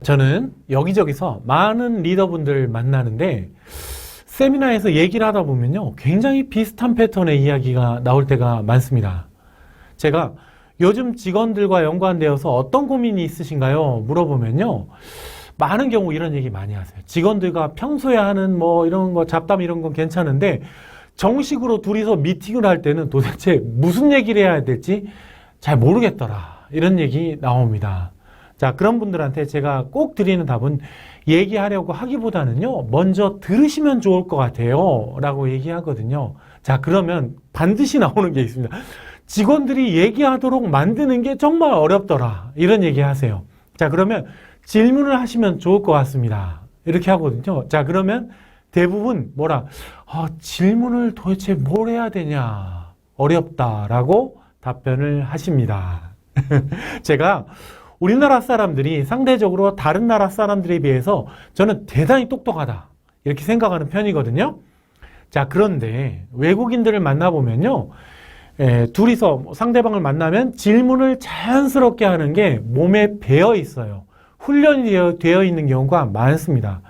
저는 여기저기서 많은 리더분들 만나는데 세미나에서 얘기를 하다 보면요, 굉장히 비슷한 패턴의 이야기가 나올 때가 많습니다. 제가 요즘 직원들과 연관되어서 어떤 고민이 있으신가요? 물어보면요, 많은 경우 이런 얘기 많이 하세요. 직원들과 평소에 하는 뭐 이런 거 잡담 이런 건 괜찮은데 정식으로 둘이서 미팅을 할 때는 도대체 무슨 얘기를 해야 될지 잘 모르겠더라, 이런 얘기 나옵니다. 자, 그런 분들한테 제가 꼭 드리는 답은 얘기하려고 하기보다는요, 먼저 들으시면 좋을 것 같아요 라고 얘기하거든요. 자, 그러면 반드시 나오는 게 있습니다. 직원들이 얘기하도록 만드는 게 정말 어렵더라, 이런 얘기 하세요. 자, 그러면 질문을 하시면 좋을 것 같습니다. 이렇게 하거든요. 자, 그러면 대부분 질문을 도대체 뭘 해야 되냐, 어렵다라고 답변을 하십니다. 제가 우리나라 사람들이 상대적으로 다른 나라 사람들에 비해서 저는 대단히 똑똑하다, 이렇게 생각하는 편이거든요. 자, 그런데 외국인들을 만나보면요, 둘이서 상대방을 만나면 질문을 자연스럽게 하는 게 몸에 배어 있어요. 훈련이 되어 있는 경우가 많습니다.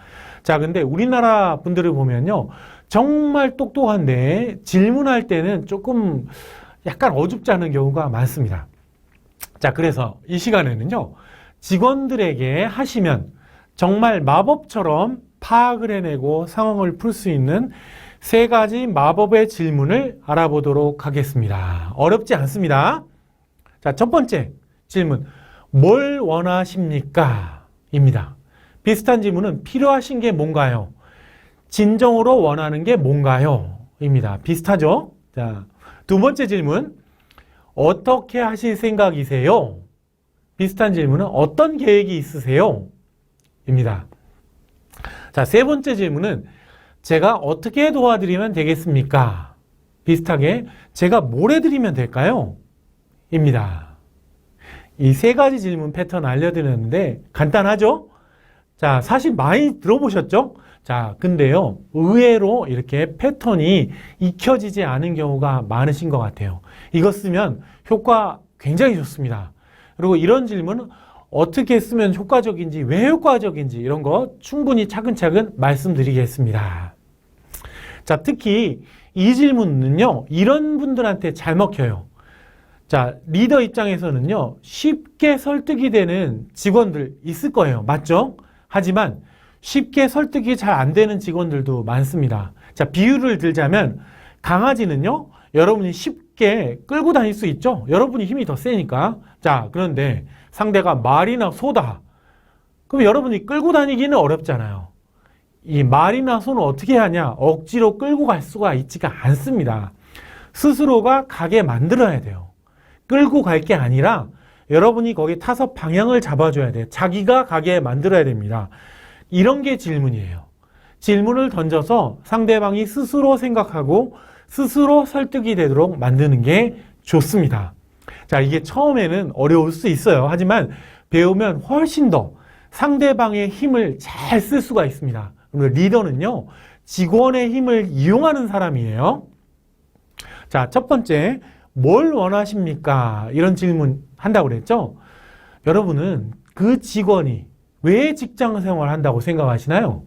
자, 근데 우리나라 분들을 보면요, 정말 똑똑한데 질문할 때는 조금 약간 어줍지 않은 경우가 많습니다. 자, 그래서 이 시간에는요, 직원들에게 하시면 정말 마법처럼 파악을 해내고 상황을 풀 수 있는 3가지 마법의 질문을 알아보도록 하겠습니다. 어렵지 않습니다. 자, 첫 번째 질문, 뭘 원하십니까? 입니다. 비슷한 질문은 필요하신 게 뭔가요? 진정으로 원하는 게 뭔가요? 입니다. 비슷하죠? 자, 두 번째 질문, 어떻게 하실 생각이세요? 비슷한 질문은 어떤 계획이 있으세요? 입니다. 자, 세 번째 질문은 제가 어떻게 도와드리면 되겠습니까? 비슷하게 제가 뭘 해드리면 될까요? 입니다. 이 3가지 질문 패턴 알려드렸는데 간단하죠? 자, 사실 많이 들어보셨죠? 자, 근데요, 의외로 이렇게 패턴이 익혀지지 않은 경우가 많으신 것 같아요. 이거 쓰면 효과 굉장히 좋습니다. 그리고 이런 질문은 어떻게 쓰면 효과적인지, 왜 효과적인지 이런 거 충분히 차근차근 말씀드리겠습니다. 자, 특히 이 질문은요, 이런 분들한테 잘 먹혀요. 자, 리더 입장에서는요, 쉽게 설득이 되는 직원들 있을 거예요. 맞죠? 하지만 쉽게 설득이 잘 안 되는 직원들도 많습니다. 자, 비유를 들자면 강아지는요, 여러분이 쉽게 끌고 다닐 수 있죠? 여러분이 힘이 더 세니까. 자, 그런데 상대가 말이나 소다. 그럼 여러분이 끌고 다니기는 어렵잖아요. 이 말이나 소는 어떻게 하냐? 억지로 끌고 갈 수가 있지가 않습니다. 스스로가 가게 만들어야 돼요. 끌고 갈 게 아니라 여러분이 거기 타서 방향을 잡아줘야 돼요. 자기가 가게 만들어야 됩니다. 이런 게 질문이에요. 질문을 던져서 상대방이 스스로 생각하고 스스로 설득이 되도록 만드는 게 좋습니다. 자, 이게 처음에는 어려울 수 있어요. 하지만 배우면 훨씬 더 상대방의 힘을 잘 쓸 수가 있습니다. 리더는요, 직원의 힘을 이용하는 사람이에요. 자, 첫 번째, 뭘 원하십니까? 이런 질문 한다고 그랬죠? 여러분은 그 직원이 왜 직장 생활을 한다고 생각하시나요?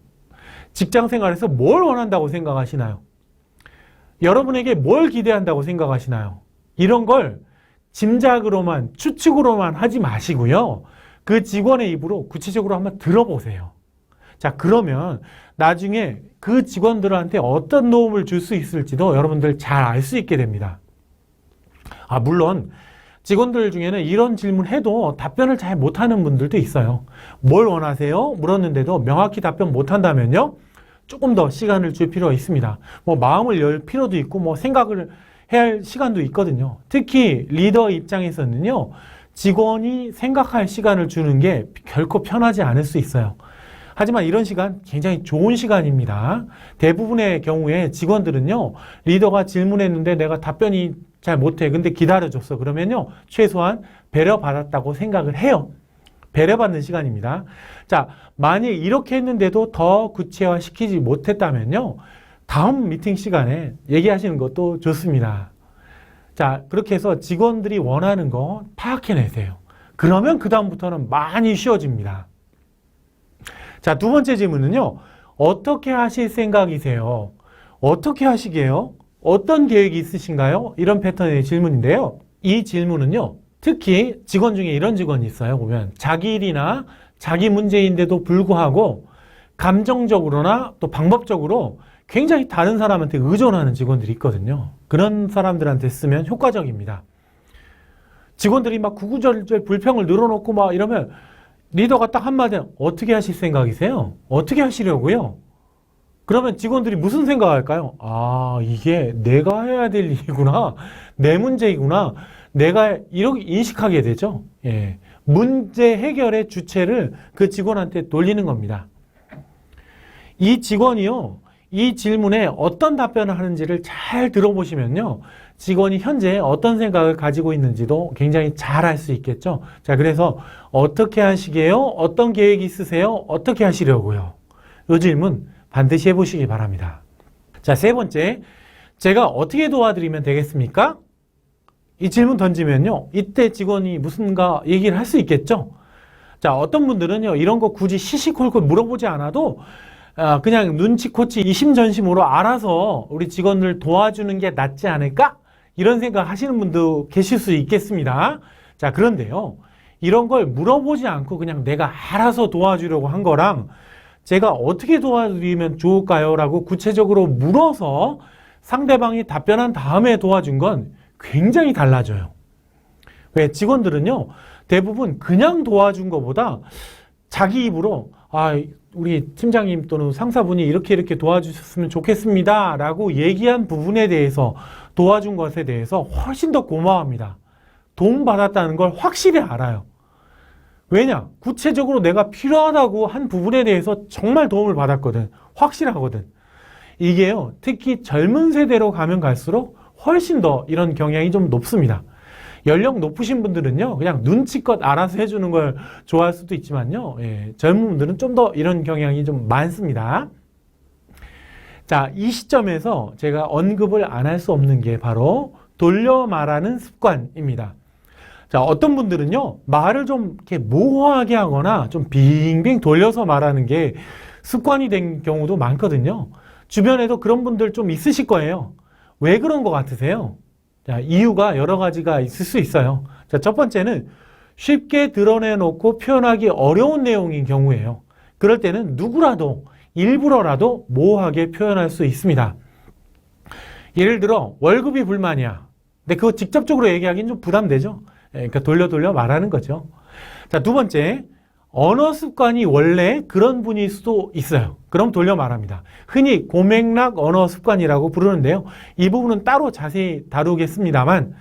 직장 생활에서 뭘 원한다고 생각하시나요? 여러분에게 뭘 기대한다고 생각하시나요? 이런 걸 짐작으로만, 추측으로만 하지 마시고요. 그 직원의 입으로 구체적으로 한번 들어보세요. 자, 그러면 나중에 그 직원들한테 어떤 도움을 줄 수 있을지도 여러분들 잘 알 수 있게 됩니다. 물론 직원들 중에는 이런 질문 해도 답변을 잘 못하는 분들도 있어요. 뭘 원하세요? 물었는데도 명확히 답변 못한다면요, 조금 더 시간을 줄 필요가 있습니다. 마음을 열 필요도 있고 생각을 해야 할 시간도 있거든요. 특히 리더 입장에서는요, 직원이 생각할 시간을 주는 게 결코 편하지 않을 수 있어요. 하지만 이런 시간 굉장히 좋은 시간입니다. 대부분의 경우에 직원들은요, 리더가 질문했는데 내가 답변이 잘 못해. 근데 기다려줬어. 그러면요, 최소한 배려받았다고 생각을 해요. 배려받는 시간입니다. 자, 만약 이렇게 했는데도 더 구체화시키지 못했다면요, 다음 미팅 시간에 얘기하시는 것도 좋습니다. 자, 그렇게 해서 직원들이 원하는 거 파악해내세요. 그러면 그 다음부터는 많이 쉬워집니다. 자, 두 번째 질문은요. 어떻게 하실 생각이세요? 어떻게 하시게요? 어떤 계획이 있으신가요? 이런 패턴의 질문인데요. 이 질문은요. 특히 직원 중에 이런 직원이 있어요. 보면 자기 일이나 자기 문제인데도 불구하고 감정적으로나 또 방법적으로 굉장히 다른 사람한테 의존하는 직원들이 있거든요. 그런 사람들한테 쓰면 효과적입니다. 직원들이 막 구구절절 불평을 늘어놓고 막 이러면 리더가 딱 한마디 어떻게 하실 생각이세요? 어떻게 하시려고요? 그러면 직원들이 무슨 생각할까요? 아, 이게 내가 해야 될 일이구나. 내 문제이구나. 내가 이렇게 인식하게 되죠. 예. 문제 해결의 주체를 그 직원한테 돌리는 겁니다. 이 직원이요. 이 질문에 어떤 답변을 하는지를 잘 들어보시면요. 직원이 현재 어떤 생각을 가지고 있는지도 굉장히 잘 알 수 있겠죠. 자, 그래서 어떻게 하시게요? 어떤 계획이 있으세요? 어떻게 하시려고요? 이 질문 반드시 해보시기 바랍니다. 자, 세 번째, 제가 어떻게 도와드리면 되겠습니까? 이 질문 던지면요. 이때 직원이 무슨가 얘기를 할 수 있겠죠. 자, 어떤 분들은요. 이런 거 굳이 시시콜콜 물어보지 않아도 그냥 눈치코치 이심전심으로 알아서 우리 직원을 도와주는 게 낫지 않을까? 이런 생각 하시는 분도 계실 수 있겠습니다. 자, 그런데요. 이런 걸 물어보지 않고 그냥 내가 알아서 도와주려고 한 거랑 제가 어떻게 도와드리면 좋을까요? 라고 구체적으로 물어서 상대방이 답변한 다음에 도와준 건 굉장히 달라져요. 왜? 직원들은요. 대부분 그냥 도와준 것보다 자기 입으로 우리 팀장님 또는 상사분이 이렇게 도와주셨으면 좋겠습니다. 라고 얘기한 부분에 대해서 도와준 것에 대해서 훨씬 더 고마워합니다. 도움받았다는 걸 확실히 알아요. 왜냐? 구체적으로 내가 필요하다고 한 부분에 대해서 정말 도움을 받았거든. 확실하거든. 이게요. 특히 젊은 세대로 가면 갈수록 훨씬 더 이런 경향이 좀 높습니다. 연령 높으신 분들은요, 그냥 눈치껏 알아서 해주는 걸 좋아할 수도 있지만요, 예, 젊은 분들은 좀 더 이런 경향이 좀 많습니다. 자, 이 시점에서 제가 언급을 안 할 수 없는 게 바로 돌려 말하는 습관입니다. 자, 어떤 분들은요, 말을 좀 이렇게 모호하게 하거나 좀 빙빙 돌려서 말하는 게 습관이 된 경우도 많거든요. 주변에도 그런 분들 좀 있으실 거예요. 왜 그런 것 같으세요? 자, 이유가 여러 가지가 있을 수 있어요. 자, 첫 번째는 쉽게 드러내놓고 표현하기 어려운 내용인 경우예요. 그럴 때는 누구라도 일부러라도 모호하게 표현할 수 있습니다. 예를 들어 월급이 불만이야. 근데 그거 직접적으로 얘기하기는 좀 부담되죠. 그러니까 돌려 말하는 거죠. 자, 두 번째, 언어 습관이 원래 그런 분일 수도 있어요. 그럼 돌려 말합니다. 흔히 고맥락 언어 습관이라고 부르는데요. 이 부분은 따로 자세히 다루겠습니다만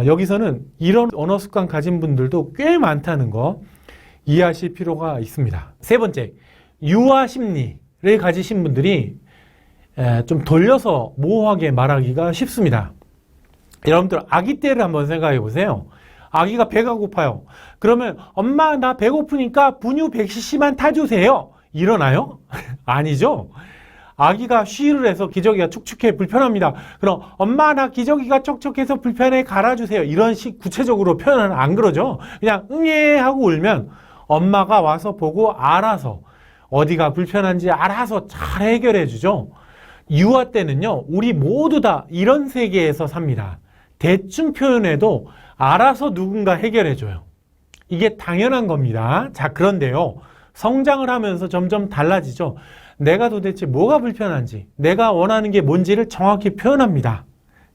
여기서는 이런 언어 습관 가진 분들도 꽤 많다는 거 이해하실 필요가 있습니다. 세 번째, 유아 심리를 가지신 분들이 좀 돌려서 모호하게 말하기가 쉽습니다. 여러분들 아기 때를 한번 생각해 보세요. 아기가 배가 고파요. 그러면 엄마 나 배고프니까 분유 100cc만 타주세요. 이러나요? 아니죠. 아기가 쉬를 해서 기저귀가 축축해 불편합니다. 그럼 엄마 나 기저귀가 촉촉해서 불편해 갈아주세요. 이런 식 구체적으로 표현은 안 그러죠. 그냥 응애 하고 울면 엄마가 와서 보고 알아서 어디가 불편한지 알아서 잘 해결해 주죠. 유아 때는요. 우리 모두 다 이런 세계에서 삽니다. 대충 표현해도 알아서 누군가 해결해줘요. 이게 당연한 겁니다. 자, 그런데요. 성장을 하면서 점점 달라지죠. 내가 도대체 뭐가 불편한지, 내가 원하는 게 뭔지를 정확히 표현합니다.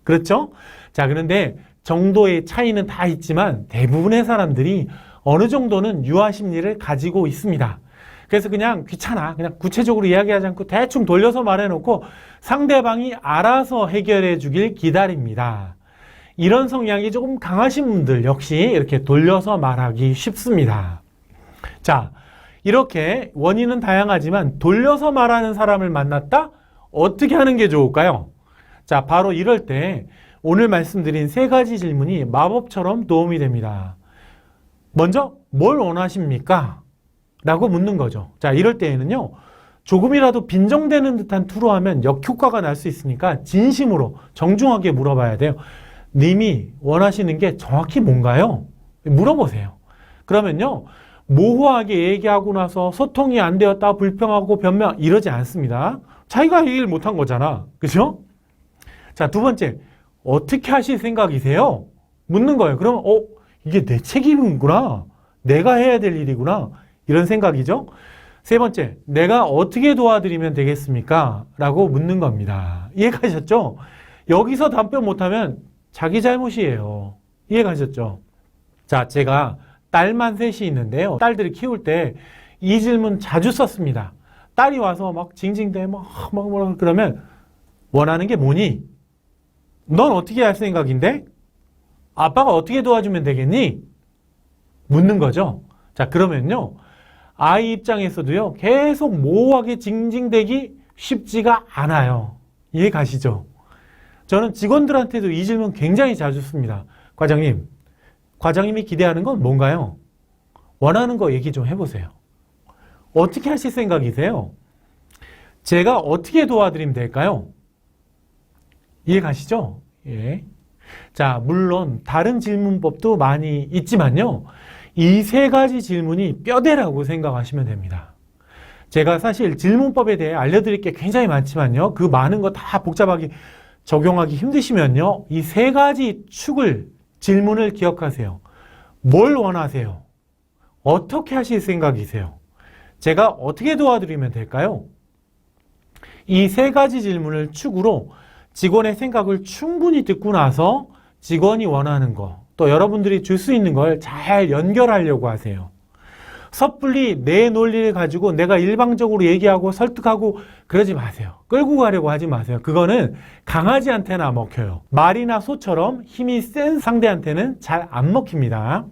그렇죠? 자, 그런데 정도의 차이는 다 있지만 대부분의 사람들이 어느 정도는 유아 심리를 가지고 있습니다. 그래서 그냥 귀찮아. 그냥 구체적으로 이야기하지 않고 대충 돌려서 말해놓고 상대방이 알아서 해결해 주길 기다립니다. 이런 성향이 조금 강하신 분들 역시 이렇게 돌려서 말하기 쉽습니다. 자, 이렇게 원인은 다양하지만 돌려서 말하는 사람을 만났다? 어떻게 하는 게 좋을까요? 자, 바로 이럴 때 오늘 말씀드린 세 가지 질문이 마법처럼 도움이 됩니다. 먼저, 뭘 원하십니까? 라고 묻는 거죠. 자, 이럴 때에는요, 조금이라도 빈정되는 듯한 투로 하면 역효과가 날 수 있으니까 진심으로 정중하게 물어봐야 돼요. 님이 원하시는 게 정확히 뭔가요? 물어보세요. 그러면요, 모호하게 얘기하고 나서 소통이 안 되었다, 불평하고 변명 이러지 않습니다. 자기가 얘기를 못한 거잖아. 그죠? 자, 두 번째, 어떻게 하실 생각이세요? 묻는 거예요. 그러면 이게 내 책임이구나. 내가 해야 될 일이구나. 이런 생각이죠. 세 번째, 내가 어떻게 도와드리면 되겠습니까? 라고 묻는 겁니다. 이해가셨죠? 여기서 답변 못하면 자기 잘못이에요. 이해가셨죠? 자, 제가 딸만 셋이 있는데요. 딸들이 키울 때 이 질문 자주 썼습니다. 딸이 와서 막 징징대, 뭐라 그러면 원하는 게 뭐니? 넌 어떻게 할 생각인데? 아빠가 어떻게 도와주면 되겠니? 묻는 거죠. 자, 그러면요. 아이 입장에서도요. 계속 모호하게 징징대기 쉽지가 않아요. 이해 가시죠? 저는 직원들한테도 이 질문 굉장히 자주 씁니다. 과장님이 기대하는 건 뭔가요? 원하는 거 얘기 좀 해보세요. 어떻게 하실 생각이세요? 제가 어떻게 도와드리면 될까요? 이해 가시죠? 예. 자, 물론 다른 질문법도 많이 있지만요. 이 세 가지 질문이 뼈대라고 생각하시면 됩니다. 제가 사실 질문법에 대해 알려드릴 게 굉장히 많지만요. 그 많은 거 다 복잡하게 적용하기 힘드시면요. 이 세 가지 질문을 기억하세요. 뭘 원하세요? 어떻게 하실 생각이세요? 제가 어떻게 도와드리면 될까요? 이 세 가지 질문을 축으로 직원의 생각을 충분히 듣고 나서 직원이 원하는 거, 또 여러분들이 줄 수 있는 걸 잘 연결하려고 하세요. 섣불리 내 논리를 가지고 내가 일방적으로 얘기하고 설득하고 그러지 마세요. 끌고 가려고 하지 마세요. 그거는 강아지한테나 먹혀요. 말이나 소처럼 힘이 센 상대한테는 잘 안 먹힙니다.